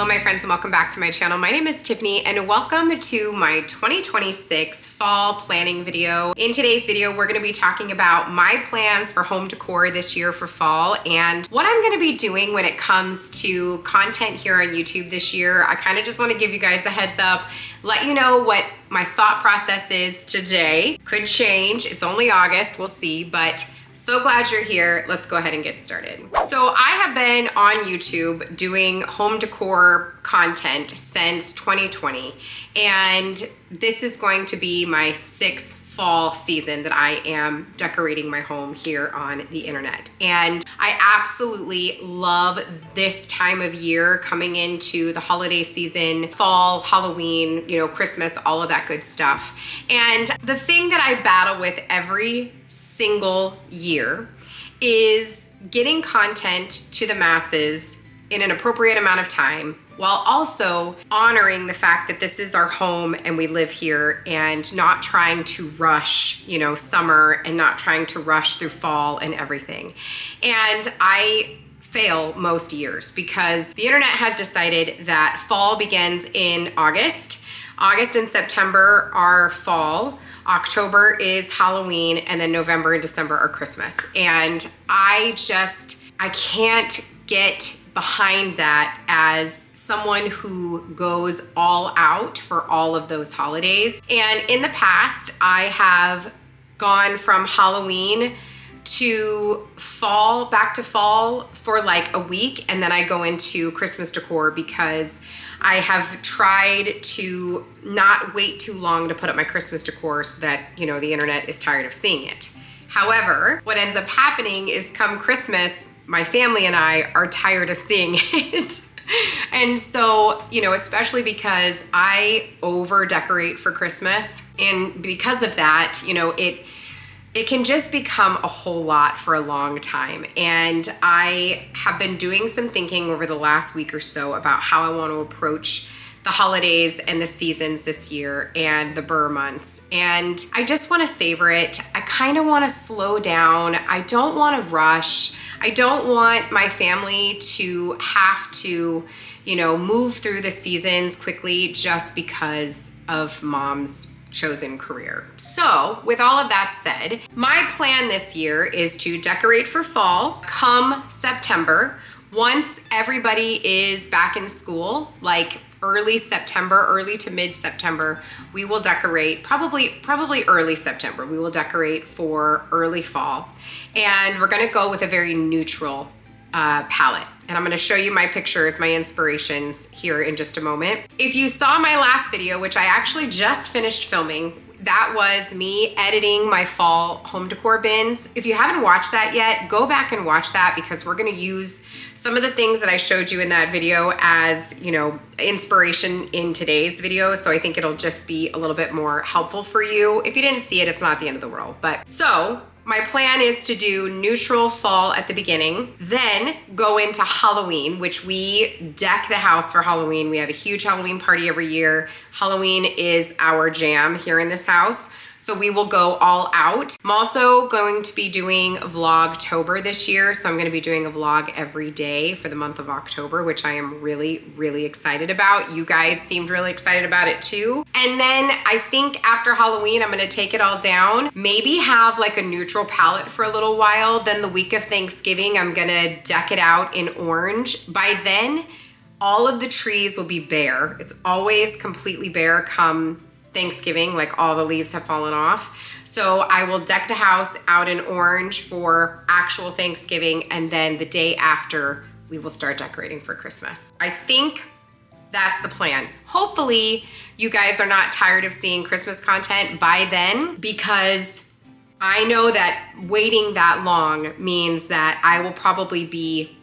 Hello my friends and welcome back to my channel. My name is Tiffany and welcome to my 2026 fall planning video. In today's video, we're gonna be talking about my plans for home decor this year for fall and what I'm gonna be doing when it comes to content here on YouTube this year. I kind of just wanna give you guys a heads up, let you know what my thought process is today. Could change, it's only August, we'll see, but so glad you're here. Let's go ahead and get started. So I have been on YouTube doing home decor content since 2020, and this is going to be my 6th fall season that I am decorating my home here on the internet. And I absolutely love this time of year coming into the holiday season, fall, Halloween, you know, Christmas, all of that good stuff. And the thing that I battle with every single year is getting content to the masses in an appropriate amount of time while also honoring the fact that this is our home and we live here, and not trying to rush, you know, summer and not trying to rush through fall and everything. And I fail most years because the internet has decided that fall begins in August. August and September are fall. October is Halloween, and then November and December are Christmas. And I can't get behind that as someone who goes all out for all of those holidays. And in the past, I have gone from Halloween to fall, back to fall for like a week, and then I go into Christmas decor because I have tried to not wait too long to put up my Christmas decor so that, you know, the internet is tired of seeing it. However, what ends up happening is come Christmas, my family and I are tired of seeing it. And so, you know, especially because I over decorate for Christmas, and because of that, you know, it can just become a whole lot for a long time. And I have been doing some thinking over the last week or so about how I want to approach the holidays and the seasons this year and the Burr months. And I just want to savor it. I kind of want to slow down. I don't want to rush. I don't want my family to have to, you know, move through the seasons quickly just because of mom's chosen career. So with all of that said, my plan this year is to decorate for fall come September. Once everybody is back in school, like early September, early to mid-September, we will decorate, probably early September, we will decorate for early fall. And we're gonna go with a very neutral palette. And I'm gonna show you my pictures, my inspirations here in just a moment. If you saw my last video, which I actually just finished filming, that was me editing my fall home decor bins. If you haven't watched that yet, go back and watch that because we're gonna use some of the things that I showed you in that video as, you know, inspiration in today's video. So I think it'll just be a little bit more helpful for you. If you didn't see it, it's not the end of the world. But so my plan is to do neutral fall at the beginning, then go into Halloween, which we deck the house for Halloween. We have a huge Halloween party every year. Halloween is our jam here in this house. So we will go all out. I'm also going to be doing Vlogtober this year. So I'm gonna be doing a vlog every day for the month of October, which I am really, really excited about. You guys seemed really excited about it too. And then I think after Halloween, I'm gonna take it all down, maybe have like a neutral palette for a little while. Then the week of Thanksgiving, I'm gonna deck it out in orange. By then, all of the trees will be bare. It's always completely bare come Thanksgiving, like all the leaves have fallen off. So I will deck the house out in orange for actual Thanksgiving, and then the day after we will start decorating for Christmas. I think that's the plan. Hopefully you guys are not tired of seeing Christmas content by then, because I know that waiting that long means that I will probably be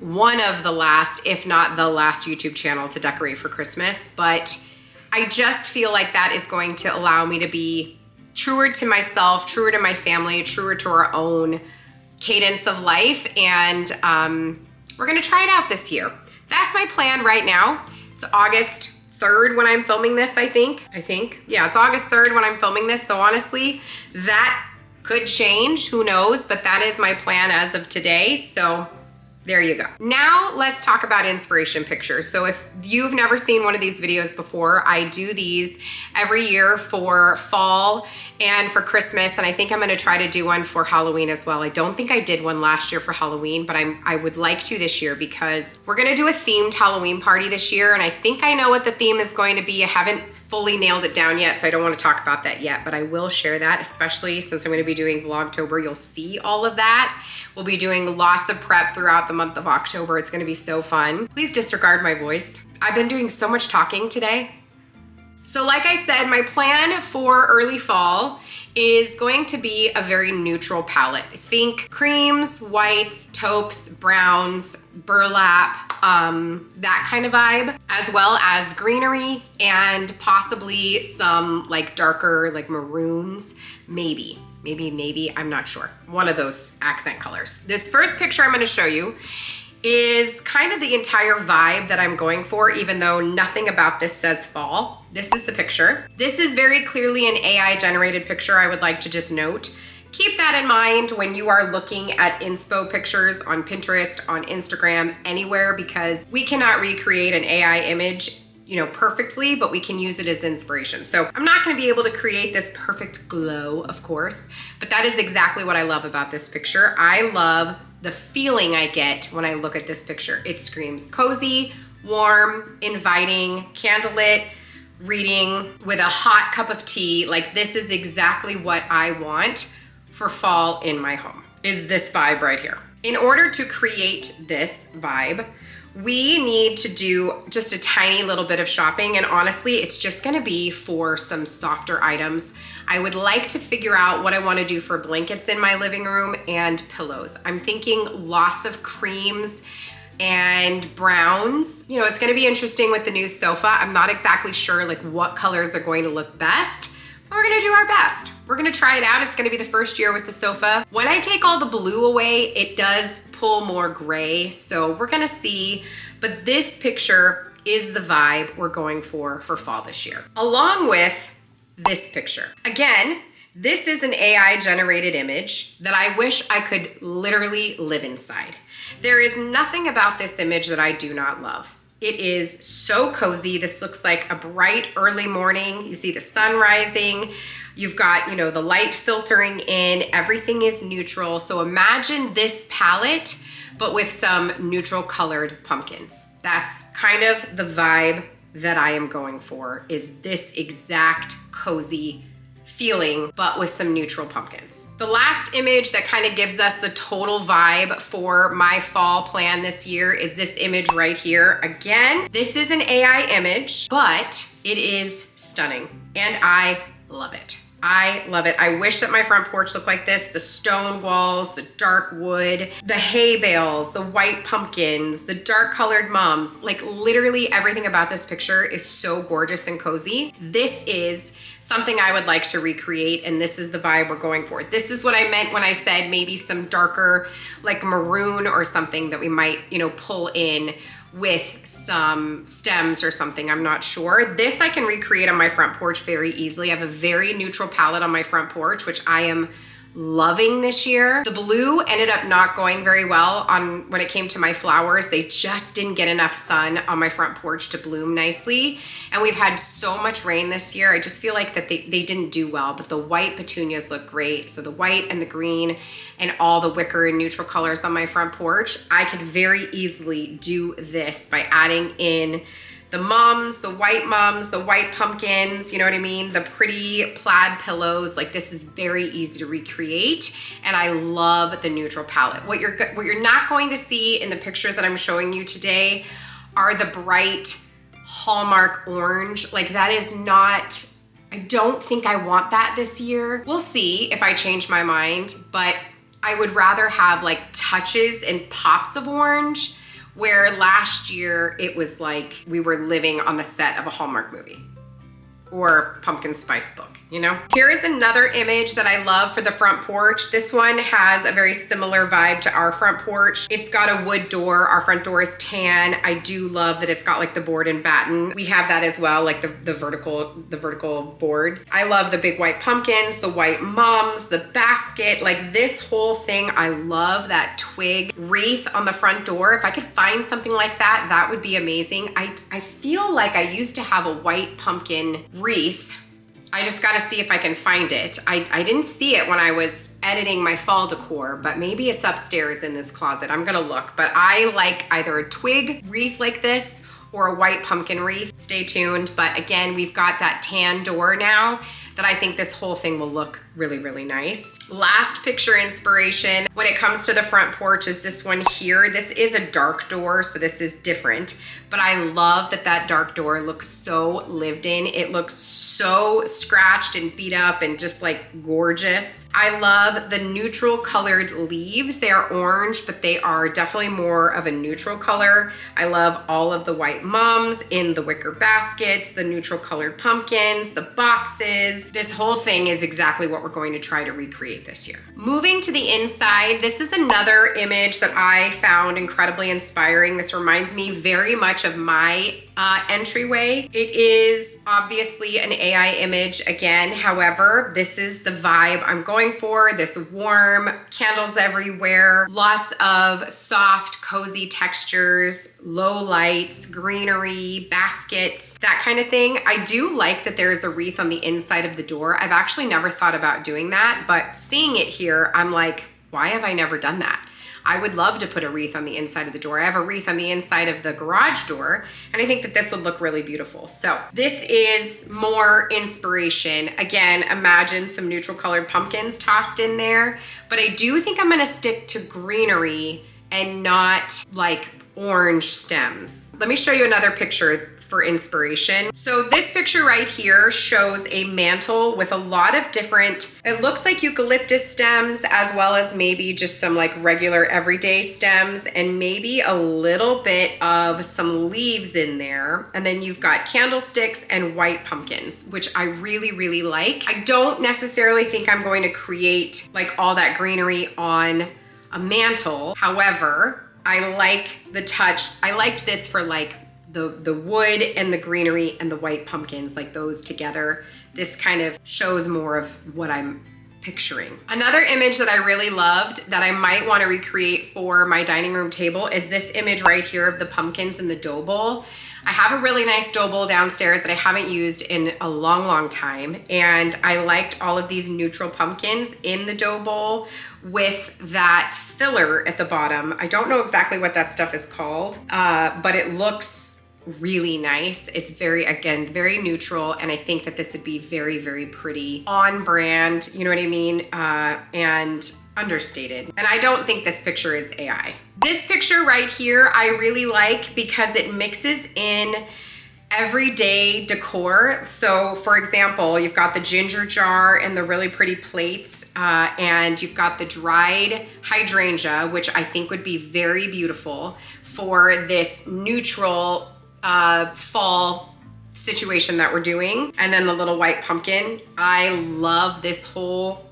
one of the last, if not the last YouTube channel to decorate for Christmas. But I just feel like that is going to allow me to be truer to myself, truer to my family, truer to our own cadence of life. And we're gonna try it out this year. That's my plan right now. It's August 3rd when I'm filming this, I think. Yeah, it's August 3rd when I'm filming this. So honestly, that could change, who knows? But that is my plan as of today. So There you go. Now let's talk about inspiration pictures. So if you've never seen one of these videos before, I do these every year for fall and for Christmas, and I think I'm gonna try to do one for Halloween as well. I don't think I did one last year for Halloween, but I would like to this year because we're gonna do a themed Halloween party this year, and I think I know what the theme is going to be. I haven't fully nailed it down yet, so I don't want to talk about that yet, but I will share that, especially since I'm going to be doing Vlogtober. You'll see all of that. We'll be doing lots of prep throughout the month of October. It's going to be so fun. Please disregard my voice. I've been doing so much talking today. So like I said, my plan for early fall is going to be a very neutral palette. Think creams, whites, taupes, browns, burlap, that kind of vibe, as well as greenery and possibly some like darker, like maroons, maybe navy, I'm not sure. One of those accent colors. This first picture I'm gonna show you is kind of the entire vibe that I'm going for, even though nothing about this says fall. This is the picture. This is very clearly an AI generated picture, I would like to just note. Keep that in mind when you are looking at inspo pictures on Pinterest, on Instagram, anywhere, because we cannot recreate an AI image, perfectly, but we can use it as inspiration. So I'm not gonna be able to create this perfect glow, of course, but that is exactly what I love about this picture. I love the feeling I get when I look at this picture. It screams cozy, warm, inviting, candlelit, reading with a hot cup of tea. Like, this is exactly what I want for fall in my home, is this vibe right here. In order to create this vibe, we need to do just a tiny little bit of shopping, and honestly, it's just gonna be for some softer items. I would like to figure out what I wanna do for blankets in my living room and pillows. I'm thinking lots of creams and browns. It's gonna be interesting with the new sofa. I'm not exactly sure like what colors are going to look best, but we're gonna do our best. We're gonna try it out. It's gonna be the first year with the sofa. When I take all the blue away, it does pull more gray, so we're gonna see. But this picture is the vibe we're going for fall this year, along with this picture. Again, this is an AI generated image that I wish I could literally live inside. There is nothing about this image that I do not love. It is so cozy. This looks like a bright early morning. You see the sun rising. You've got, the light filtering in. Everything is neutral. So imagine this palette, but with some neutral colored pumpkins. That's kind of the vibe that I am going for, is this exact cozy feeling, but with some neutral pumpkins. The last image that kind of gives us the total vibe for my fall plan this year is this image right here. Again, this is an AI image, but it is stunning and I love it. I love it. I wish that my front porch looked like this. The stone walls, the dark wood, the hay bales, the white pumpkins, the dark colored mums, like literally everything about this picture is so gorgeous and cozy. This is something I would like to recreate, and this is the vibe we're going for. This is what I meant when I said maybe some darker, like maroon or something that we might, pull in with some stems or something, I'm not sure. This I can recreate on my front porch very easily. I have a very neutral palette on my front porch, which I am loving this year. The blue ended up not going very well on when it came to my flowers. They just didn't get enough sun on my front porch to bloom nicely. And we've had so much rain this year. I just feel like that they didn't do well, but the white petunias look great. So the white and the green and all the wicker and neutral colors on my front porch, I could very easily do this by adding in the mums, the white pumpkins, you know what I mean? The pretty plaid pillows. Like, this is very easy to recreate, and I love the neutral palette. What you're not going to see in the pictures that I'm showing you today are the bright Hallmark orange. Like, that is not, I don't think I want that this year. We'll see if I change my mind, but I would rather have like touches and pops of orange, where last year it was like we were living on the set of a Hallmark movie. or pumpkin spice book, you know? Here is another image that I love for the front porch. This one has a very similar vibe to our front porch. It's got a wood door. Our front door is tan. I do love that it's got like the board and batten. We have that as well, like the vertical boards. I love the big white pumpkins, the white mums, the basket, like this whole thing. I love that twig wreath on the front door. If I could find something like that, that would be amazing. I feel like I used to have a white pumpkin wreath. I just gotta see if I can find it. I didn't see it when I was editing my fall decor, but maybe it's upstairs in this closet. I'm gonna look, but I like either a twig wreath like this or a white pumpkin wreath. Stay tuned, but again, we've got that tan door now that I think this whole thing will look really, really nice. Last picture inspiration when it comes to the front porch is this one here. This is a dark door, so this is different, but I love that that dark door looks so lived in. It looks so scratched and beat up and just like gorgeous. I love the neutral colored leaves. They are orange, but they are definitely more of a neutral color. I love all of the white mums in the wicker baskets, the neutral colored pumpkins, the boxes. This whole thing is exactly what we're going to try to recreate this year. Moving to the inside, this is another image that I found incredibly inspiring. This reminds me very much of my entryway. It is obviously an AI image again. However, this is the vibe I'm going for. This warm, candles everywhere, lots of soft, cozy textures, low lights, greenery, baskets, that kind of thing. I do like that there's a wreath on the inside of the door. I've actually never thought about doing that, but seeing it here, I'm like, why have I never done that? I would love to put a wreath on the inside of the door. I have a wreath on the inside of the garage door, and I think that this would look really beautiful. So this is more inspiration. Again, imagine some neutral colored pumpkins tossed in there, but I do think I'm gonna stick to greenery and not like orange stems. Let me show you another picture for inspiration. So this picture right here shows a mantle with a lot of different, it looks like eucalyptus stems as well as maybe just some like regular everyday stems and maybe a little bit of some leaves in there. And then you've got candlesticks and white pumpkins, which I really, really like. I don't necessarily think I'm going to create like all that greenery on a mantle. However, I like the touch. I liked this for like the wood and the greenery and the white pumpkins, like those together. This kind of shows more of what I'm picturing. Another image that I really loved that I might want to recreate for my dining room table is this image right here of the pumpkins in the dough bowl. I have a really nice dough bowl downstairs that I haven't used in a long, long time. And I liked all of these neutral pumpkins in the dough bowl with that filler at the bottom. I don't know exactly what that stuff is called, but it looks really nice. It's very, again, very neutral. And I think that this would be very, very pretty, on brand, you know what I mean? And understated. And I don't think this picture is AI. This picture right here, I really like because it mixes in everyday decor. So for example, you've got the ginger jar and the really pretty plates, and you've got the dried hydrangea, which I think would be very beautiful for this neutral fall situation that we're doing. And then the little white pumpkin. I love this whole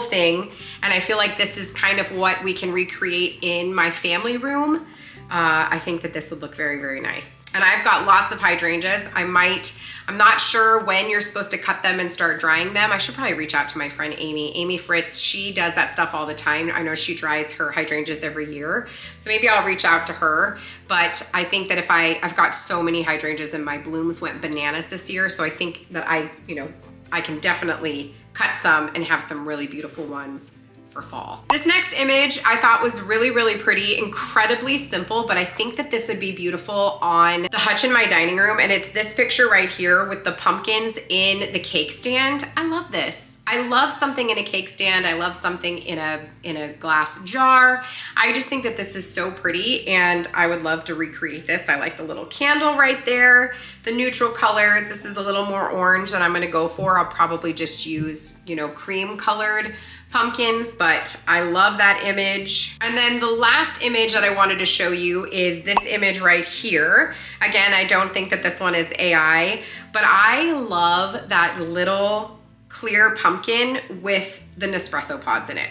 thing. And I feel like this is kind of what we can recreate in my family room. I think that this would look very, very nice. And I've got lots of hydrangeas. I'm not sure when you're supposed to cut them and start drying them. I should probably reach out to my friend Amy Fritz. She does that stuff all the time. I know she dries her hydrangeas every year. So maybe I'll reach out to her. But I think that if I've got so many hydrangeas and my blooms went bananas this year. So I think that I can definitely cut some and have some really beautiful ones for fall. This next image I thought was really, really pretty, incredibly simple, but I think that this would be beautiful on the hutch in my dining room. And it's this picture right here with the pumpkins in the cake stand. I love this. I love something in a cake stand. I love something in a glass jar. I just think that this is so pretty and I would love to recreate this. I like the little candle right there, the neutral colors. This is a little more orange than I'm gonna go for. I'll probably just use, you know, cream colored pumpkins, but I love that image. And then the last image that I wanted to show you is this image right here. Again, I don't think that this one is AI, but I love that little clear pumpkin with the Nespresso pods in it.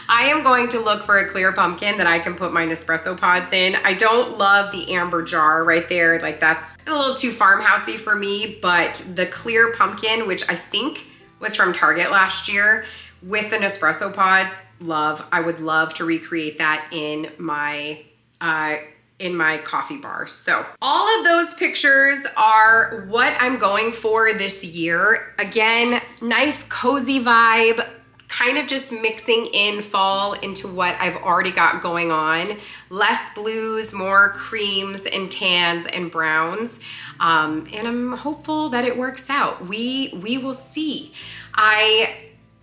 I am going to look for a clear pumpkin that I can put my Nespresso pods in. I don't love the amber jar right there. Like that's a little too farmhousey for me, but the clear pumpkin, which I think was from Target last year with the Nespresso pods, love. I would love to recreate that in my coffee bar. So all of those pictures are what I'm going for this year. Again, nice cozy vibe, kind of just mixing in fall into what I've already got going on. Less blues, more creams and tans and browns. And I'm hopeful that it works out. We will see. I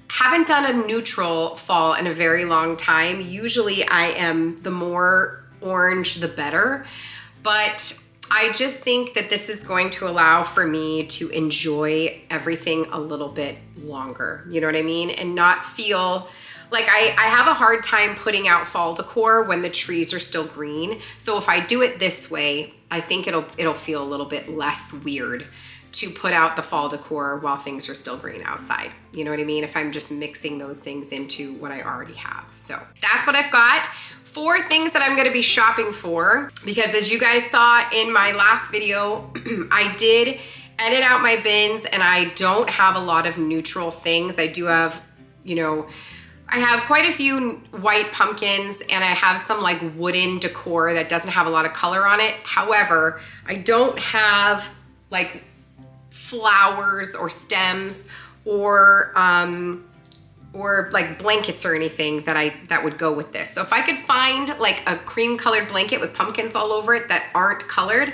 haven't done a neutral fall in a very long time. Usually I am the more orange the better, but I just think that this is going to allow for me to enjoy everything a little bit longer, you know what I mean? And not feel like I have a hard time putting out fall decor when the trees are still green. So if I do it this way, I think it'll feel a little bit less weird to put out the fall decor while things are still green outside. You know what I mean? If I'm just mixing those things into what I already have. So that's what I've got. 4 things that I'm gonna be shopping for, because as you guys saw in my last video, I did edit out my bins and I don't have a lot of neutral things. I do have, you know, I have quite a few white pumpkins and I have some like wooden decor that doesn't have a lot of color on it. However, I don't have like flowers or stems or like blankets or anything that would go with this. So if I could find like a cream colored blanket with pumpkins all over it that aren't colored,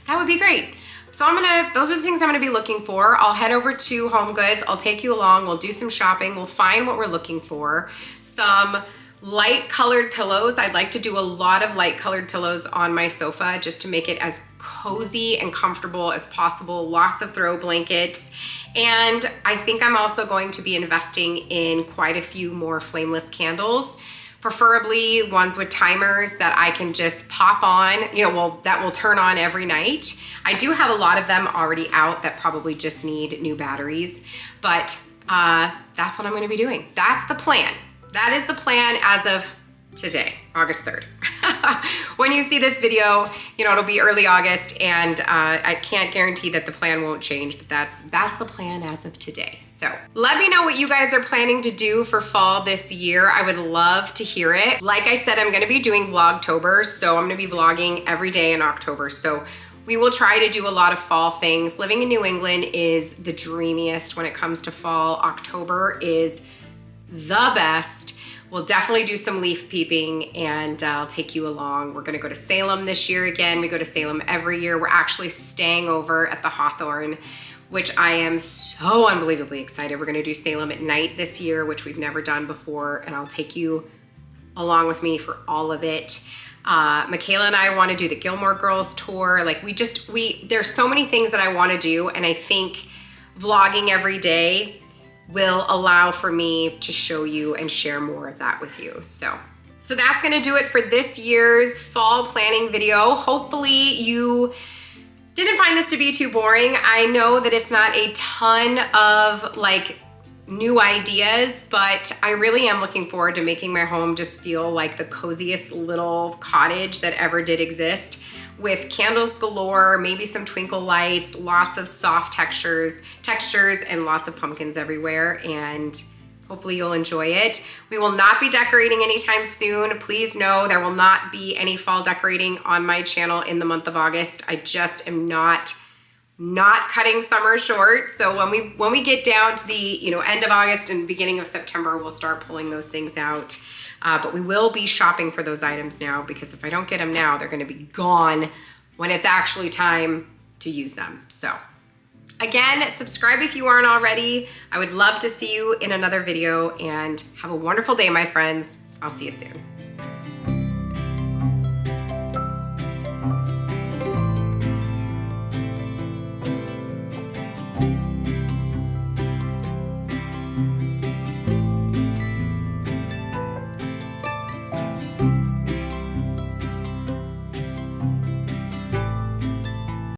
that would be great. So those are the things I'm gonna be looking for. I'll head over to Home Goods. I'll take you along. We'll do some shopping. We'll find what we're looking for. Some light colored pillows. I'd like to do a lot of light colored pillows on my sofa just to make it as cozy and comfortable as possible. Lots of throw blankets. And I think I'm also going to be investing in quite a few more flameless candles, preferably ones with timers that I can just pop on, you know, well, that will turn on every night. I do have a lot of them already out that probably just need new batteries, but that's what I'm gonna be doing. That's the plan. That is the plan as of today, August 3rd. When you see this video, you know, it'll be early August and I can't guarantee that the plan won't change, but that's the plan as of today. So let me know what you guys are planning to do for fall this year. I would love to hear it. Like I said, I'm gonna be doing Vlogtober, so I'm gonna be vlogging every day in October. So we will try to do a lot of fall things. Living in New England is the dreamiest when it comes to fall. October is the best. We'll definitely do some leaf peeping and I'll take you along. We're gonna go to Salem this year again. We go to Salem every year. We're actually staying over at the Hawthorne, which I am so unbelievably excited. We're gonna do Salem at night this year, which we've never done before, and I'll take you along with me for all of it. Michaela and I wanna do the Gilmore Girls tour. Like there's so many things that I wanna do, and I think vlogging every day will allow for me to show you and share more of that with you. So that's gonna do it for this year's fall planning video. Hopefully you didn't find this to be too boring. I know that it's not a ton of like new ideas, but I really am looking forward to making my home just feel like the coziest little cottage that ever did exist, with candles galore, maybe some twinkle lights, lots of soft textures, and lots of pumpkins everywhere, and hopefully you'll enjoy it. We will not be decorating anytime soon. Please know there will not be any fall decorating on my channel in the month of August. I just am not cutting summer short. So when we get down to the end of August and beginning of September, we'll start pulling those things out. But we will be shopping for those items now, because if I don't get them now, they're gonna be gone when it's actually time to use them. So Again, subscribe if you aren't already. I would love to see you in another video, and have a wonderful day, my friends. I'll see you soon.